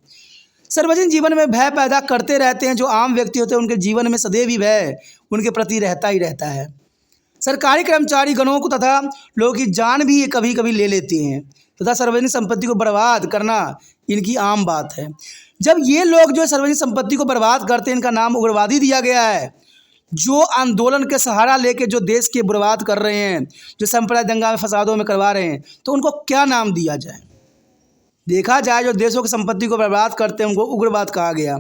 सार्वजनिक जीवन में भय पैदा करते रहते हैं। जो आम व्यक्ति होते हैं उनके जीवन में सदैव ही भय उनके प्रति रहता ही रहता है। सरकारी कर्मचारी गणों को तथा लोगों की जान भी ये कभी कभी ले लेते हैं, तथा सार्वजनिक संपत्ति को बर्बाद करना इनकी आम बात है। जब ये लोग जो सार्वजनिक संपत्ति को बर्बाद करते हैं, इनका नाम उग्रवादी दिया गया है। जो आंदोलन के सहारा लेके जो देश के बर्बाद कर रहे हैं, जो सांप्रदायिक दंगा में फसादों में करवा रहे हैं, तो उनको क्या नाम दिया जाए? देखा जाए जो देशों की संपत्ति को बर्बाद करते हैं उनको उग्रवाद कहा गया,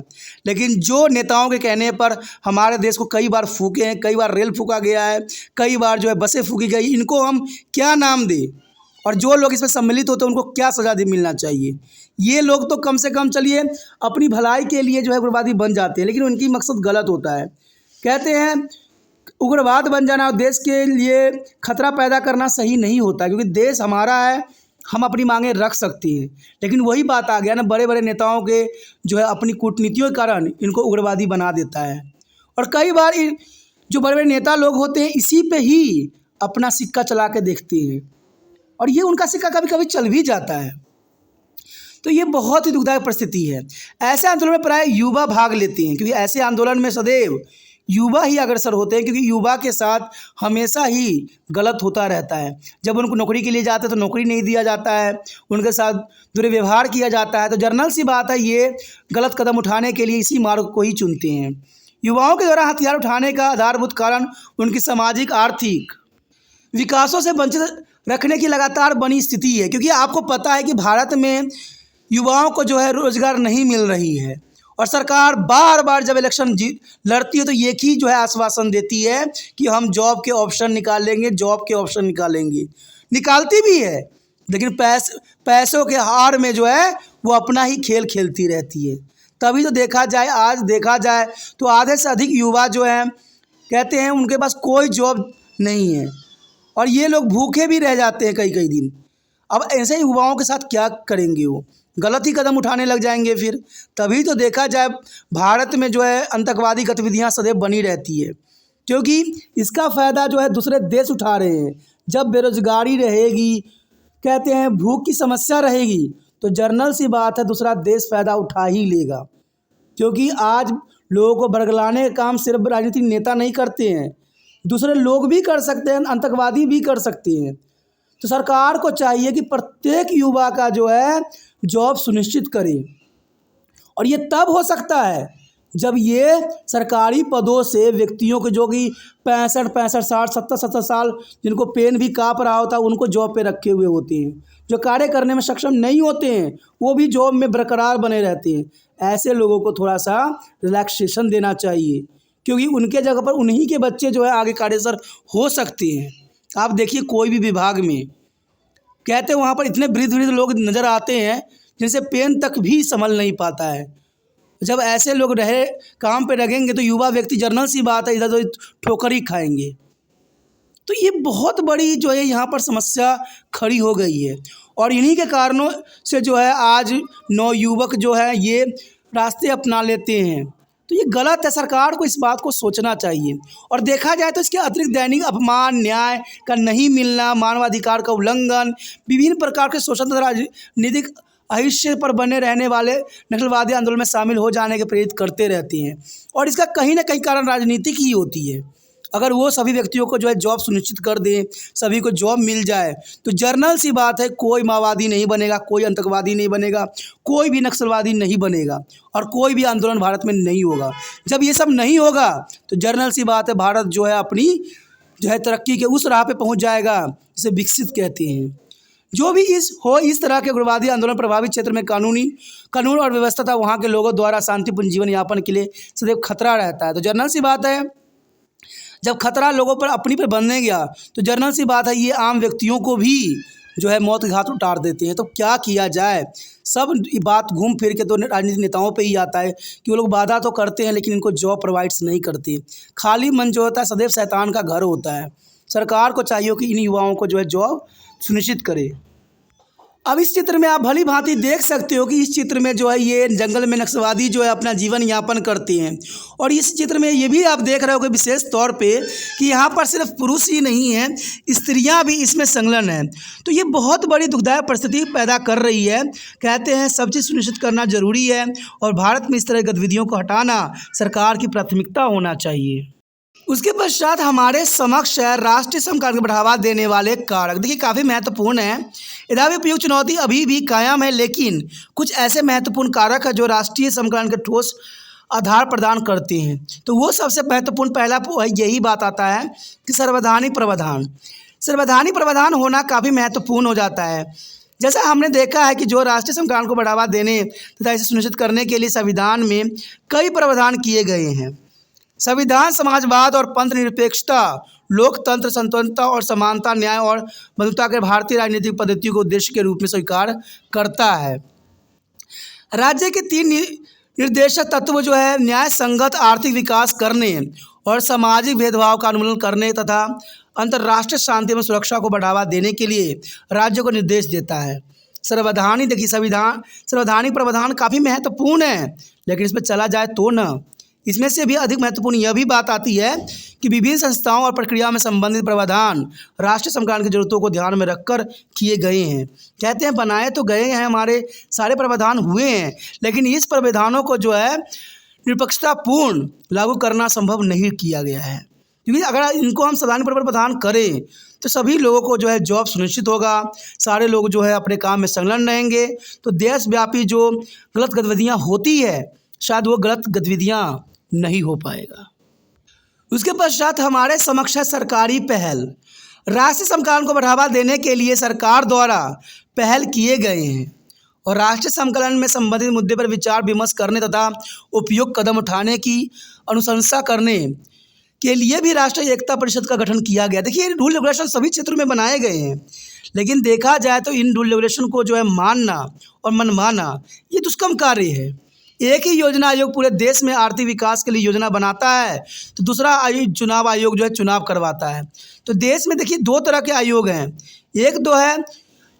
लेकिन जो नेताओं के कहने पर हमारे देश को कई बार फूके हैं, कई बार रेल फूका गया है, कई बार जो है बसें फूकी गई, इनको हम क्या नाम दें? और जो लोग इसमें सम्मिलित होते हैं उनको क्या सज़ा मिलना चाहिए? ये लोग तो कम से कम चलिए अपनी भलाई के लिए जो है उग्रवादी बन जाते हैं, लेकिन उनकी मकसद गलत होता है। कहते हैं उग्रवाद बन जाना और देश के लिए खतरा पैदा करना सही नहीं होता, क्योंकि देश हमारा है, हम अपनी मांगें रख सकते हैं। लेकिन वही बात आ गया ना, बड़े बड़े नेताओं के जो है अपनी कूटनीतियों के कारण इनको उग्रवादी बना देता है। और कई बार जो बड़े बड़े नेता लोग होते हैं इसी पे ही अपना सिक्का चला के देखते हैं, और ये उनका सिक्का कभी कभी चल भी जाता है। तो ये बहुत ही दुखदायक परिस्थिति है। ऐसे आंदोलन में प्राय युवा भाग लेते हैं, क्योंकि ऐसे आंदोलन में सदैव युवा ही अग्रसर होते हैं, क्योंकि युवा के साथ हमेशा ही गलत होता रहता है। जब उनको नौकरी के लिए जाते हैं तो नौकरी नहीं दिया जाता है, उनके साथ दुर्व्यवहार किया जाता है। तो जर्नल सी बात है, ये गलत कदम उठाने के लिए इसी मार्ग को ही चुनते हैं। युवाओं के द्वारा हथियार उठाने का आधारभूत कारण उनकी सामाजिक आर्थिक विकासों से वंचित रखने की लगातार बनी स्थिति है, क्योंकि आपको पता है कि भारत में युवाओं को जो है रोजगार नहीं मिल रही है, और सरकार बार बार जब इलेक्शन लड़ती है तो एक ही जो है आश्वासन देती है कि हम जॉब के ऑप्शन निकालेंगे, जॉब के ऑप्शन निकालेंगे। निकालती भी है, लेकिन पैसों के हार में जो है वो अपना ही खेल खेलती रहती है। तभी तो आज देखा जाए तो आधे से अधिक युवा जो हैं कहते हैं उनके पास कोई जॉब नहीं है, और ये लोग भूखे भी रह जाते हैं कई कई दिन। अब ऐसे युवाओं के साथ क्या करेंगे? वो गलत ही कदम उठाने लग जाएंगे फिर। तभी तो देखा जाए भारत में जो है आतंकवादी गतिविधियां सदैव बनी रहती है, क्योंकि इसका फ़ायदा जो है दूसरे देश उठा रहे हैं। जब बेरोजगारी रहेगी, कहते हैं भूख की समस्या रहेगी, तो जर्नल सी बात है दूसरा देश फ़ायदा उठा ही लेगा। क्योंकि आज लोगों को बरगलाने का काम सिर्फ राजनीतिक नेता नहीं करते हैं, दूसरे लोग भी कर सकते हैं, आतंकवादी भी कर सकते हैं। तो सरकार को चाहिए कि प्रत्येक युवा का जो है जॉब सुनिश्चित करे, और ये तब हो सकता है जब ये सरकारी पदों से व्यक्तियों को जो कि 65, 60, 70 साल जिनको पेन भी काँप रहा होता है उनको जॉब पे रखे हुए होते हैं, जो कार्य करने में सक्षम नहीं होते हैं वो भी जॉब में बरकरार बने रहते हैं। ऐसे लोगों को थोड़ा सा रिलैक्सेशन देना चाहिए, क्योंकि उनके जगह पर उन्हीं के बच्चे जो है आगे कार्यस्थल हो सकते हैं। आप देखिए कोई भी विभाग में कहते हैं वहाँ पर इतने वृद्ध वृद्ध लोग नज़र आते हैं जिनसे पेन तक भी संभल नहीं पाता है। जब ऐसे लोग रहे काम पे लगेंगे तो युवा व्यक्ति जर्नल सी बात है इधर उधर ठोकर ही खाएंगे। तो ये बहुत बड़ी जो है यहाँ पर समस्या खड़ी हो गई है, और इन्हीं के कारणों से जो है आज नवयुवक जो है ये रास्ते अपना लेते हैं। तो ये गलत है, सरकार को इस बात को सोचना चाहिए। और देखा जाए तो इसके अतिरिक्त दैनिक अपमान, न्याय का नहीं मिलना, मानवाधिकार का उल्लंघन, विभिन्न प्रकार के शोषण तथा राजनीतिक अहिष्य पर बने रहने वाले नक्सलवादी आंदोलन में शामिल हो जाने के प्रेरित करते रहते हैं। और इसका कहीं ना कहीं कारण राजनीतिक ही होती है। अगर वो सभी व्यक्तियों को जो है जॉब सुनिश्चित कर दें, सभी को जॉब मिल जाए, तो जर्नल सी बात है कोई माओवादी नहीं बनेगा, कोई आतंकवादी नहीं बनेगा, कोई भी नक्सलवादी नहीं बनेगा, और कोई भी आंदोलन भारत में नहीं होगा। जब ये सब नहीं होगा तो जर्नल सी बात है भारत जो है अपनी जो है तरक्की के उस राह पे पहुंच जाएगा जिसे विकसित कहते हैं। जो भी इस तरह के उग्रवादी आंदोलन प्रभावित क्षेत्र में कानून और व्यवस्था था वहाँ के लोगों द्वारा शांतिपूर्ण जीवन यापन के लिए सदैव खतरा रहता है। तो जर्नल सी बात है जब खतरा लोगों पर अपनी पर बनने गया तो जर्नल सी बात है ये आम व्यक्तियों को भी जो है मौत के घाट उतार देते हैं। तो क्या किया जाए? सब बात घूम फिर के तो राजनीतिक नेताओं पे ही आता है कि वो लोग वादा तो करते हैं लेकिन इनको जॉब प्रोवाइड्स नहीं करते। खाली मन जो होता है सदैव शैतान का घर होता है। सरकार को चाहिए कि इन युवाओं को जो है जॉब सुनिश्चित करे। अब इस चित्र में आप भली भांति देख सकते हो कि इस चित्र में जो है ये जंगल में नक्सलवादी जो है अपना जीवन यापन करते हैं। और इस चित्र में ये भी आप देख रहे हो कि विशेष तौर पे कि यहाँ पर सिर्फ पुरुष ही नहीं हैं, स्त्रियाँ भी इसमें संलग्न हैं। तो ये बहुत बड़ी दुखदायक परिस्थिति पैदा कर रही है। कहते हैं सब चीज़ सुनिश्चित करना जरूरी है और भारत में इस तरह की गतिविधियों को हटाना सरकार की प्राथमिकता होना चाहिए। उसके पश्चात हमारे समक्ष है राष्ट्रीय समकालीन को बढ़ावा देने वाले कारक। देखिए काफ़ी महत्वपूर्ण है। यद्यपि उपयुक्त चुनौती अभी भी कायम है, लेकिन कुछ ऐसे महत्वपूर्ण कारक है जो राष्ट्रीय समकालीन के ठोस आधार प्रदान करते हैं। तो वो सबसे महत्वपूर्ण पहला यही बात आता है कि संवैधानिक प्रावधान होना काफ़ी महत्वपूर्ण हो जाता है। जैसा हमने देखा है कि जो राष्ट्रीय समकालीन को बढ़ावा देने तथा इसे सुनिश्चित करने के लिए संविधान में कई प्रावधान किए गए हैं। संविधान समाजवाद और पंथ निरपेक्षता, लोकतंत्र, स्वतंत्रता और समानता, न्याय और बंधुता के भारतीय राजनीतिक पद्धतियों को उद्देश्य के रूप में स्वीकार करता है। राज्य के 3 निर्देशक तत्व जो है न्याय संगत आर्थिक विकास करने और सामाजिक भेदभाव का उन्मूलन करने तथा अंतर्राष्ट्रीय शांति एवं सुरक्षा को बढ़ावा देने के लिए राज्य को निर्देश देता है। संवैधानिक प्रावधान काफ़ी महत्वपूर्ण है, लेकिन इसमें चला जाए तो न इसमें से भी अधिक महत्वपूर्ण यह भी बात आती है कि विभिन्न संस्थाओं और प्रक्रिया में संबंधित प्रावधान राष्ट्रीय समकालीन की जरूरतों को ध्यान में रखकर किए गए हैं। कहते हैं बनाए तो गए हैं, हमारे सारे प्रावधान हुए हैं, लेकिन इस प्रावधानों को जो है निष्पक्षतापूर्ण लागू करना संभव नहीं किया गया है। क्योंकि अगर इनको हम संवैधानिक प्रावधान करें तो सभी लोगों को जो है जॉब सुनिश्चित होगा, सारे लोग जो है अपने काम में संलग्न रहेंगे, तो देशव्यापी जो गलत गतिविधियाँ होती है शायद वो गलत गतिविधियाँ नहीं हो पाएगा। उसके पश्चात हमारे समक्ष है सरकारी पहल। राष्ट्रीय समकालीन को बढ़ावा देने के लिए सरकार द्वारा पहल किए गए हैं और राष्ट्रीय समकालीन में संबंधित मुद्दे पर विचार विमर्श करने तथा उपयुक्त कदम उठाने की अनुशंसा करने के लिए भी राष्ट्रीय एकता परिषद का गठन किया गया। देखिए रूल रेगुलेशन सभी क्षेत्रों में बनाए गए हैं, लेकिन देखा जाए तो इन रूल रेगुलेशन को जो है मानना और मनमाना ये दुष्कर्म कार्य है। एक ही योजना आयोग पूरे देश में आर्थिक विकास के लिए योजना बनाता है, तो दूसरा चुनाव आयोग जो है चुनाव करवाता है। तो देश में देखिए 2 तरह के आयोग हैं। एक तो है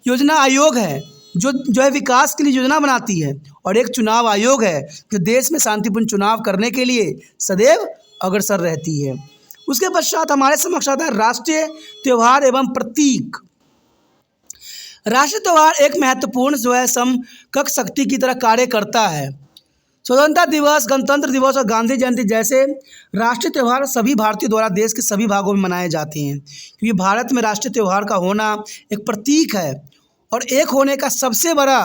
योजना आयोग है जो है विकास के लिए योजना बनाती है, और एक चुनाव आयोग है जो देश में शांतिपूर्ण चुनाव करने के लिए सदैव अग्रसर रहती है। उसके पश्चात हमारे समक्ष आता है राष्ट्रीय त्यौहार एवं प्रतीक। राष्ट्रीय त्यौहार एक महत्वपूर्ण जो है समकक्ष शक्ति की तरह कार्य करता है। स्वतंत्रता दिवस, गणतंत्र दिवस और गांधी जयंती जैसे राष्ट्रीय त्यौहार सभी भारतीयों द्वारा देश के सभी भागों में मनाए जाते हैं, क्योंकि भारत में राष्ट्रीय त्यौहार का होना एक प्रतीक है और एक होने का सबसे बड़ा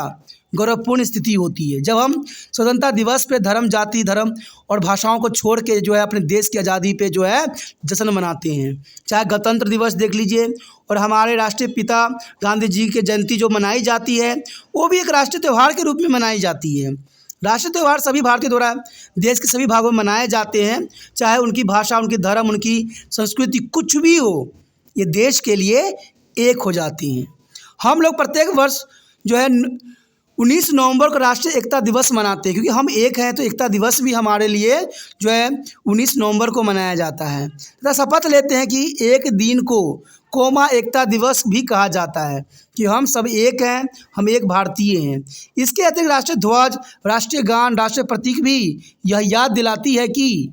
गौरवपूर्ण स्थिति होती है जब हम स्वतंत्रता दिवस पे धर्म, जाति, धर्म और भाषाओं को छोड़ के जो है अपने देश की आज़ादी पे जो है जश्न मनाते हैं। चाहे गणतंत्र दिवस देख लीजिए, और हमारे राष्ट्रीय पिता गांधी जी की जयंती जो मनाई जाती है वो भी एक राष्ट्रीय त्यौहार के रूप में मनाई जाती है। राष्ट्रीय त्यौहार सभी भारतीय द्वारा देश के सभी भागों में मनाए जाते हैं, चाहे उनकी भाषा, उनकी धर्म, उनकी संस्कृति कुछ भी हो, ये देश के लिए एक हो जाती हैं। हम लोग प्रत्येक वर्ष जो है 19 नवंबर को राष्ट्रीय एकता दिवस मनाते हैं, क्योंकि हम एक हैं तो एकता दिवस भी हमारे लिए जो है 19 नवंबर को मनाया जाता है। तथा शपथ लेते हैं कि एक दिन को एकता दिवस भी कहा जाता है कि हम सब एक हैं, हम एक भारतीय हैं। इसके अतिरिक्त राष्ट्रीय ध्वज, राष्ट्रीय गान, राष्ट्रीय प्रतीक भी यह याद दिलाती है कि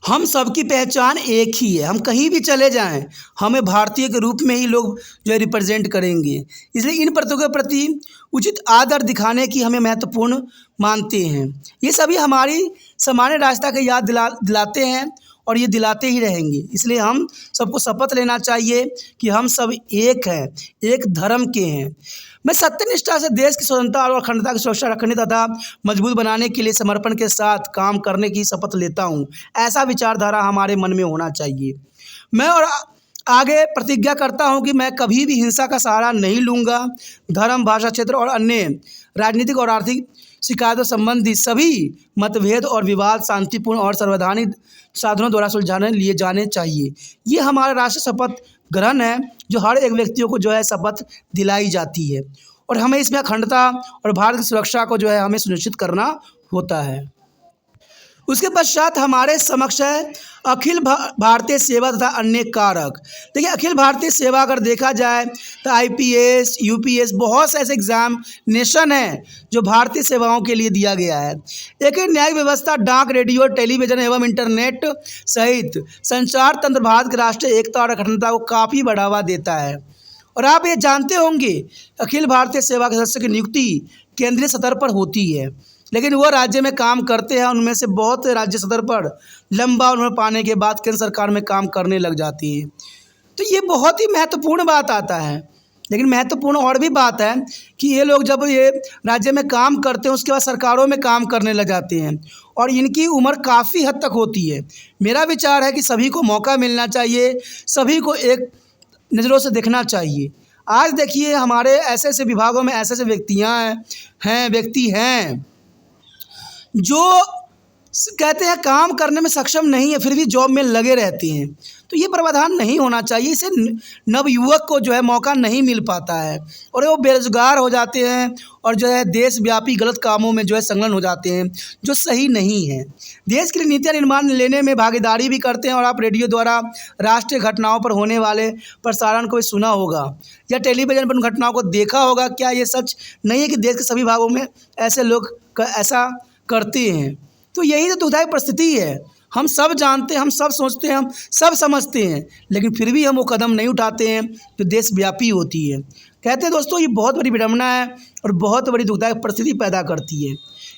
हम सबकी पहचान एक ही है। हम कहीं भी चले जाएं, हमें भारतीय के रूप में ही लोग जो है रिप्रेजेंट करेंगे। इसलिए इन प्रतीकों के प्रति उचित आदर दिखाने की हमें महत्वपूर्ण मानते हैं। ये सभी हमारी सामान्य राष्ट्रता की याद दिलाते हैं और ये दिलाते ही रहेंगे। इसलिए हम सबको शपथ लेना चाहिए कि हम सब एक हैं, एक धर्म के हैं। मैं सत्यनिष्ठा से देश की स्वतंत्रता और अखंडता की सुरक्षा रखने तथा मजबूत बनाने के लिए समर्पण के साथ काम करने की शपथ लेता हूँ। ऐसा विचारधारा हमारे मन में होना चाहिए। मैं और आगे प्रतिज्ञा करता हूँ कि मैं कभी भी हिंसा का सहारा नहीं लूँगा। धर्म, भाषा, क्षेत्र और अन्य राजनीतिक और आर्थिक शिकायतों संबंधी सभी मतभेद और विवाद शांतिपूर्ण और संवैधानिक साधनों द्वारा सुलझाने लिए जाने चाहिए। ये हमारा राष्ट्रीय शपथ ग्रहण है जो हर एक व्यक्तियों को जो है शपथ दिलाई जाती है, और हमें इसमें अखंडता और भारत की सुरक्षा को जो है हमें सुनिश्चित करना होता है। उसके पश्चात हमारे समक्ष है अखिल भारतीय सेवा तथा अन्य कारक। देखिए, अखिल भारतीय सेवा अगर देखा जाए तो IPS, UPS बहुत से ऐसे एग्जामिनेशन हैं जो भारतीय सेवाओं के लिए दिया गया है। एक न्यायिक व्यवस्था, डाक, रेडियो, टेलीविज़न एवं इंटरनेट सहित संचार तंत्र भारत की राष्ट्रीय एकता और अखंडता को काफ़ी बढ़ावा देता है। और आप ये जानते होंगे अखिल भारतीय सेवा के सदस्य की नियुक्ति केंद्रीय स्तर पर होती है, लेकिन वह राज्य में काम करते हैं। उनमें से बहुत राज्य स्तर पर लंबा उम्र पाने के बाद केंद्र सरकार में काम करने लग जाती हैं। तो ये बहुत ही महत्वपूर्ण बात आता है। लेकिन महत्वपूर्ण और भी बात है कि ये लोग जब ये राज्य में काम करते हैं उसके बाद सरकारों में काम करने लग जाते हैं और इनकी उम्र काफ़ी हद तक होती है। मेरा विचार है कि सभी को मौका मिलना चाहिए, सभी को एक नज़रों से देखना चाहिए। आज देखिए, हमारे ऐसे ऐसे विभागों में ऐसे ऐसे व्यक्ति हैं जो कहते हैं काम करने में सक्षम नहीं है, फिर भी जॉब में लगे रहते हैं। तो ये प्रावधान नहीं होना चाहिए। इससे नवयुवक को जो है मौका नहीं मिल पाता है और वो बेरोजगार हो जाते हैं और जो है देशव्यापी गलत कामों में जो है संलग्न हो जाते हैं, जो सही नहीं है। देश के लिए नीतियाँ निर्माण लेने में भागीदारी भी करते हैं। और आप रेडियो द्वारा राष्ट्रीय घटनाओं पर होने वाले प्रसारण को भी सुना होगा या टेलीविज़न पर उन घटनाओं को देखा होगा। क्या ये सच नहीं है कि देश के सभी भागों में ऐसे लोग ऐसा करते हैं? तो यही तो दुखदायक परिस्थिति है। हम सब जानते हैं, हम सब सोचते हैं, हम सब समझते हैं, लेकिन फिर भी हम वो कदम नहीं उठाते हैं जो देशव्यापी होती है। कहते हैं दोस्तों, ये बहुत बड़ी विडंबना है और बहुत बड़ी दुखदायक परिस्थिति पैदा करती है।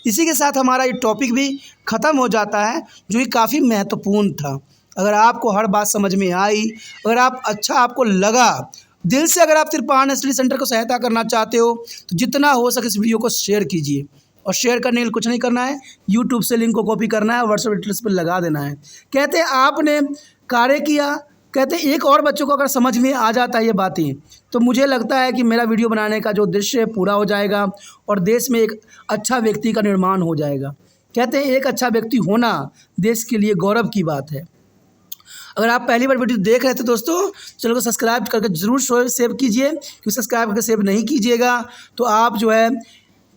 इसी के साथ हमारा ये टॉपिक भी ख़त्म हो जाता है, जो कि काफ़ी महत्वपूर्ण था। अगर आपको हर बात समझ में आई, अगर आपको लगा दिल से, अगर आप तिरपान स्टडी सेंटर को सहायता करना चाहते हो तो जितना हो सके इस वीडियो को शेयर कीजिए। और शेयर करने के लिए कुछ नहीं करना है, यूट्यूब से लिंक को कॉपी करना है, व्हाट्सएप एड्रेस पर लगा देना है। कहते हैं आपने कार्य किया, कहते हैं एक और बच्चों को अगर समझ में आ जाता है ये बातें, तो मुझे लगता है कि मेरा वीडियो बनाने का जो उद्देश्य है पूरा हो जाएगा और देश में एक अच्छा व्यक्ति का निर्माण हो जाएगा। कहते हैं एक अच्छा व्यक्ति होना देश के लिए गौरव की बात है। अगर आप पहली बार वीडियो देख रहे थे दोस्तों, चैनल को सब्सक्राइब करके ज़रूर सेव कीजिए, क्योंकि सब्सक्राइब करके सेव नहीं कीजिएगा तो आप जो है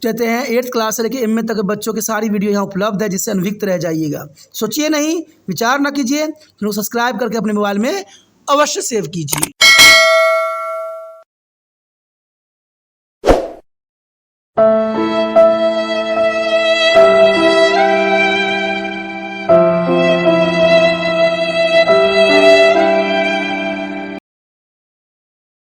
कहते हैं 8th क्लास से लेकर MA तक के बच्चों की सारी वीडियो यहाँ उपलब्ध है, जिससे अनभिज्ञ रह जाइएगा। सोचिए नहीं, विचार ना कीजिए, चैनल को सब्सक्राइब करके अपने मोबाइल में अवश्य सेव कीजिए।